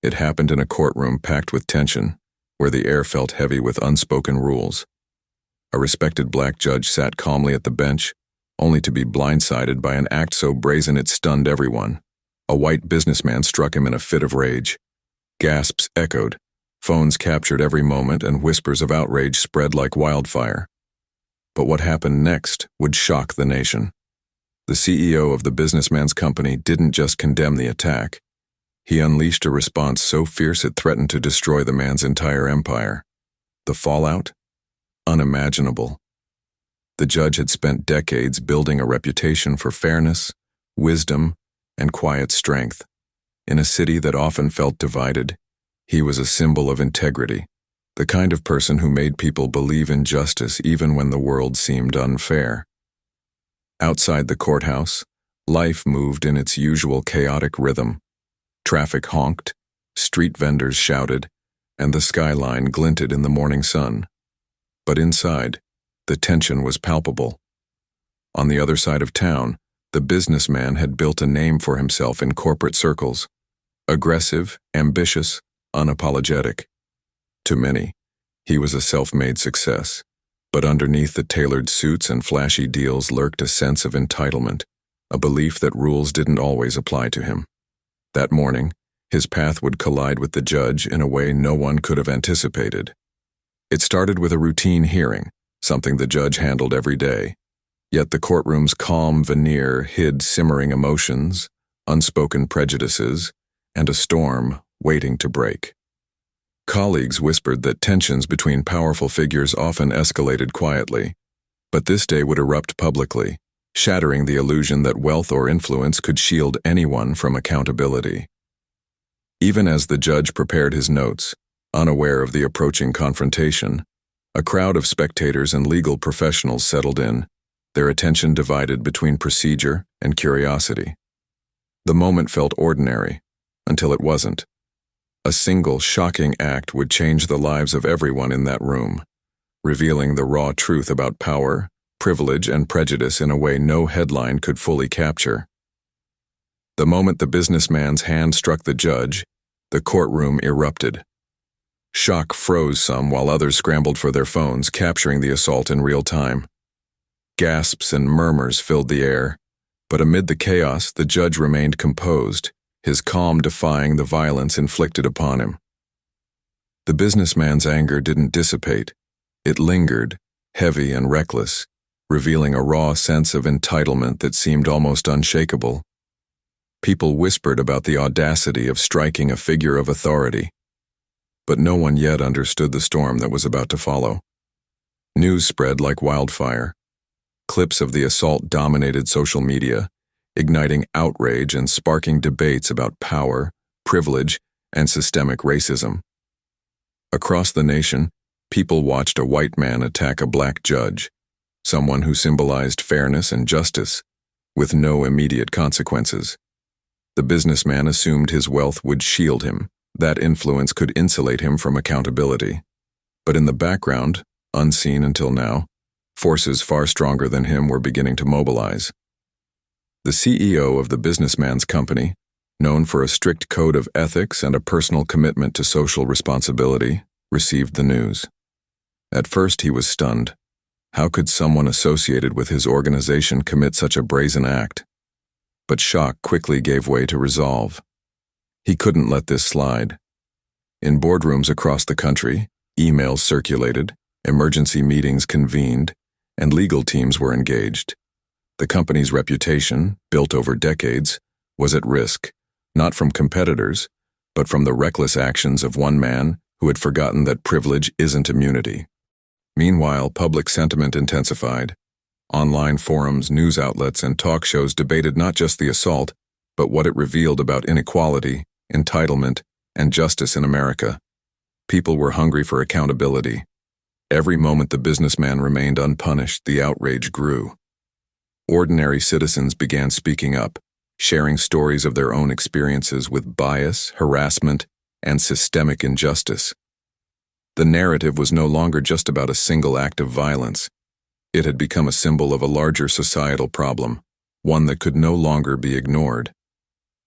It happened in a courtroom packed with tension, where the air felt heavy with unspoken rules. A respected black judge sat calmly at the bench, only to be blindsided by an act so brazen it stunned everyone. A white businessman struck him in a fit of rage. Gasps echoed, phones captured every moment, and whispers of outrage spread like wildfire. But what happened next would shock the nation. The CEO of the businessman's company didn't just condemn the attack. He unleashed a response so fierce it threatened to destroy the man's entire empire. The fallout? Unimaginable. The judge had spent decades building a reputation for fairness, wisdom, and quiet strength. In a city that often felt divided, he was a symbol of integrity, the kind of person who made people believe in justice even when the world seemed unfair. Outside the courthouse, life moved in its usual chaotic rhythm. Traffic honked, street vendors shouted, and the skyline glinted in the morning sun. But inside, the tension was palpable. On the other side of town, the businessman had built a name for himself in corporate circles. Aggressive, ambitious, unapologetic. To many, he was a self-made success, but underneath the tailored suits and flashy deals lurked a sense of entitlement, a belief that rules didn't always apply to him. That morning, his path would collide with the judge in a way no one could have anticipated. It started with a routine hearing, something the judge handled every day. Yet the courtroom's calm veneer hid simmering emotions, unspoken prejudices, and a storm waiting to break. Colleagues whispered that tensions between powerful figures often escalated quietly, but this day would erupt publicly, shattering the illusion that wealth or influence could shield anyone from accountability. Even as the judge prepared his notes, unaware of the approaching confrontation, a crowd of spectators and legal professionals settled in, their attention divided between procedure and curiosity. The moment felt ordinary, until it wasn't. A single shocking act would change the lives of everyone in that room, revealing the raw truth about power, privilege, and prejudice in a way no headline could fully capture. The moment the businessman's hand struck the judge, the courtroom erupted. Shock froze some while others scrambled for their phones, capturing the assault in real time. Gasps and murmurs filled the air, but amid the chaos, the judge remained composed, his calm defying the violence inflicted upon him. The businessman's anger didn't dissipate. It lingered, heavy and reckless, revealing a raw sense of entitlement that seemed almost unshakable. People whispered about the audacity of striking a figure of authority, but no one yet understood the storm that was about to follow. News spread like wildfire. Clips of the assault dominated social media, igniting outrage and sparking debates about power, privilege, and systemic racism. Across the nation, people watched a white man attack a black judge, someone who symbolized fairness and justice, with no immediate consequences. The businessman assumed his wealth would shield him, that influence could insulate him from accountability. But in the background, unseen until now, forces far stronger than him were beginning to mobilize. The CEO of the businessman's company, known for a strict code of ethics and a personal commitment to social responsibility, received the news. At first he was stunned. How could someone associated with his organization commit such a brazen act? But shock quickly gave way to resolve. He couldn't let this slide. In boardrooms across the country, emails circulated, emergency meetings convened, and legal teams were engaged. The company's reputation, built over decades, was at risk, not from competitors, but from the reckless actions of one man who had forgotten that privilege isn't immunity. Meanwhile, public sentiment intensified. Online forums, news outlets, and talk shows debated not just the assault, but what it revealed about inequality, entitlement, and justice in America. People were hungry for accountability. Every moment the businessman remained unpunished, the outrage grew. Ordinary citizens began speaking up, sharing stories of their own experiences with bias, harassment, and systemic injustice. The narrative was no longer just about a single act of violence. It had become a symbol of a larger societal problem, one that could no longer be ignored.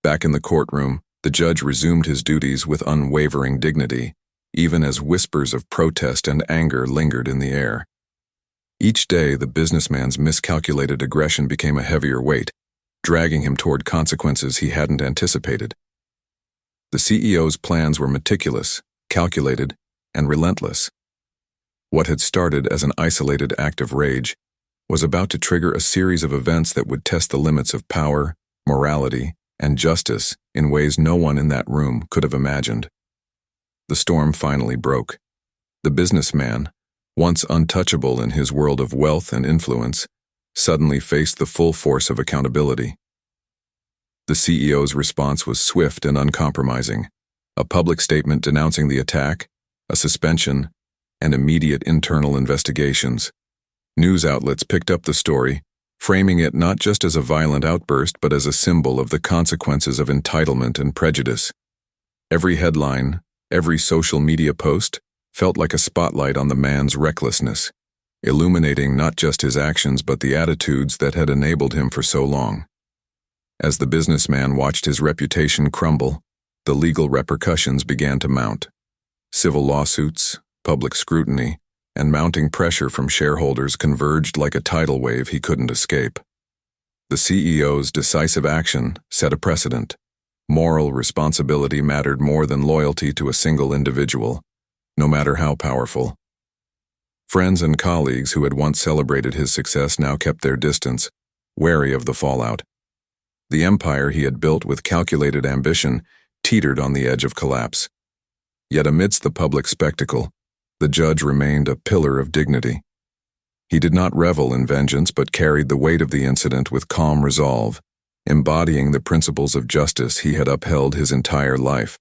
Back in the courtroom, The judge resumed his duties with unwavering dignity, even as whispers of protest and anger lingered in the air. Each day, the businessman's miscalculated aggression became a heavier weight, dragging him toward consequences he hadn't anticipated. The CEO's plans were meticulous, calculated, and relentless. What had started as an isolated act of rage was about to trigger a series of events that would test the limits of power, morality, and justice in ways no one in that room could have imagined. The storm finally broke. The businessman, once untouchable in his world of wealth and influence, suddenly faced the full force of accountability. The CEO's response was swift and uncompromising: a public statement denouncing the attack, a suspension, and immediate internal investigations. News outlets picked up the story, framing it not just as a violent outburst but as a symbol of the consequences of entitlement and prejudice. Every headline, every social media post, felt like a spotlight on the man's recklessness, illuminating not just his actions but the attitudes that had enabled him for so long. As the businessman watched his reputation crumble, the legal repercussions began to mount. Civil lawsuits, public scrutiny, and mounting pressure from shareholders converged like a tidal wave he couldn't escape. The CEO's decisive action set a precedent. Moral responsibility mattered more than loyalty to a single individual, no matter how powerful. Friends and colleagues who had once celebrated his success now kept their distance, wary of the fallout. The empire he had built with calculated ambition teetered on the edge of collapse. Yet amidst the public spectacle, the judge remained a pillar of dignity. He did not revel in vengeance but carried the weight of the incident with calm resolve, embodying the principles of justice he had upheld his entire life.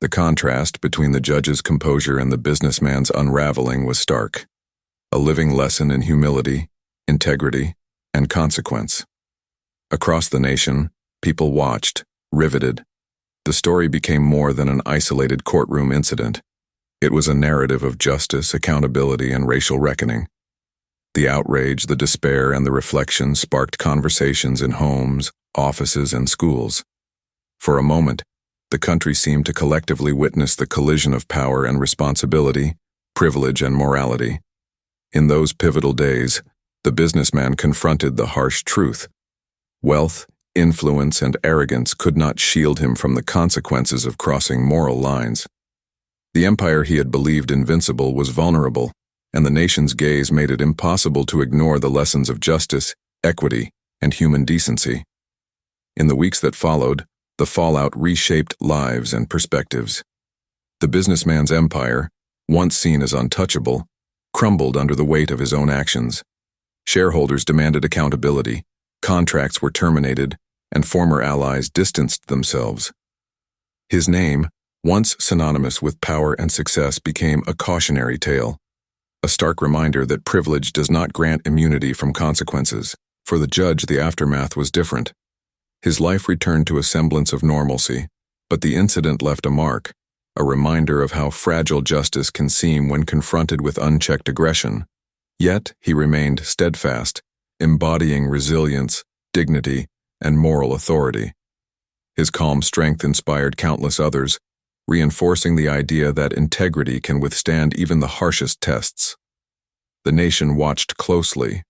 The contrast between the judge's composure and the businessman's unraveling was stark, a living lesson in humility, integrity, and consequence. Across the nation, people watched, riveted. The story became more than an isolated courtroom incident. It was a narrative of justice, accountability, and racial reckoning. The outrage, the despair, and the reflection sparked conversations in homes, offices, and schools. For a moment, the country seemed to collectively witness the collision of power and responsibility, privilege and morality. In those pivotal days, the businessman confronted the harsh truth. Wealth, influence, and arrogance could not shield him from the consequences of crossing moral lines. The empire he had believed invincible was vulnerable, and the nation's gaze made it impossible to ignore the lessons of justice, equity, and human decency. In the weeks that followed, the fallout reshaped lives and perspectives. The businessman's empire, once seen as untouchable, crumbled under the weight of his own actions. Shareholders demanded accountability, contracts were terminated, and former allies distanced themselves. His name, once synonymous with power and success, became a cautionary tale, a stark reminder that privilege does not grant immunity from consequences. For the judge, the aftermath was different. His life returned to a semblance of normalcy, but the incident left a mark, a reminder of how fragile justice can seem when confronted with unchecked aggression. Yet, he remained steadfast, embodying resilience, dignity, and moral authority. His calm strength inspired countless others, reinforcing the idea that integrity can withstand even the harshest tests. The nation watched closely.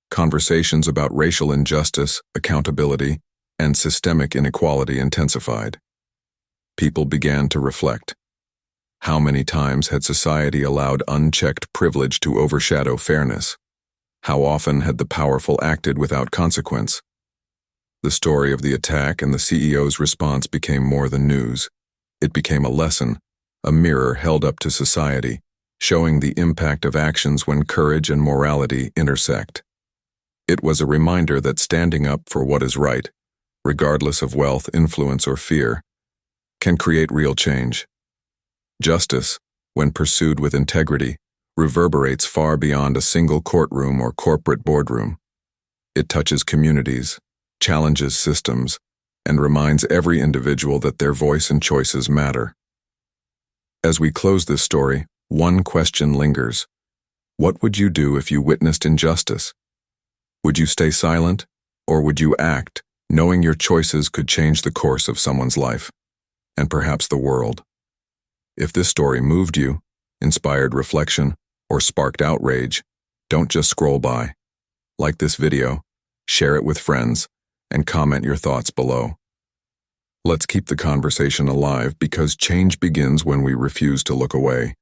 Conversations about racial injustice, accountability, and systemic inequality intensified. People began to reflect. How many times had society allowed unchecked privilege to overshadow fairness? How often had the powerful acted without consequence? The story of the attack and the CEO's response became more than news. It became a lesson, a mirror held up to society, showing the impact of actions when courage and morality intersect. It was a reminder that standing up for what is right, regardless of wealth, influence, or fear, can create real change. Justice, when pursued with integrity, reverberates far beyond a single courtroom or corporate boardroom. It touches communities, challenges systems, and reminds every individual that their voice and choices matter. As we close this story, one question lingers. What would you do if you witnessed injustice? Would you stay silent, or would you act, knowing your choices could change the course of someone's life, and perhaps the world. If this story moved you, inspired reflection, or sparked outrage, don't just scroll by. Like this video, share it with friends, and comment your thoughts below. Let's keep the conversation alive because change begins when we refuse to look away.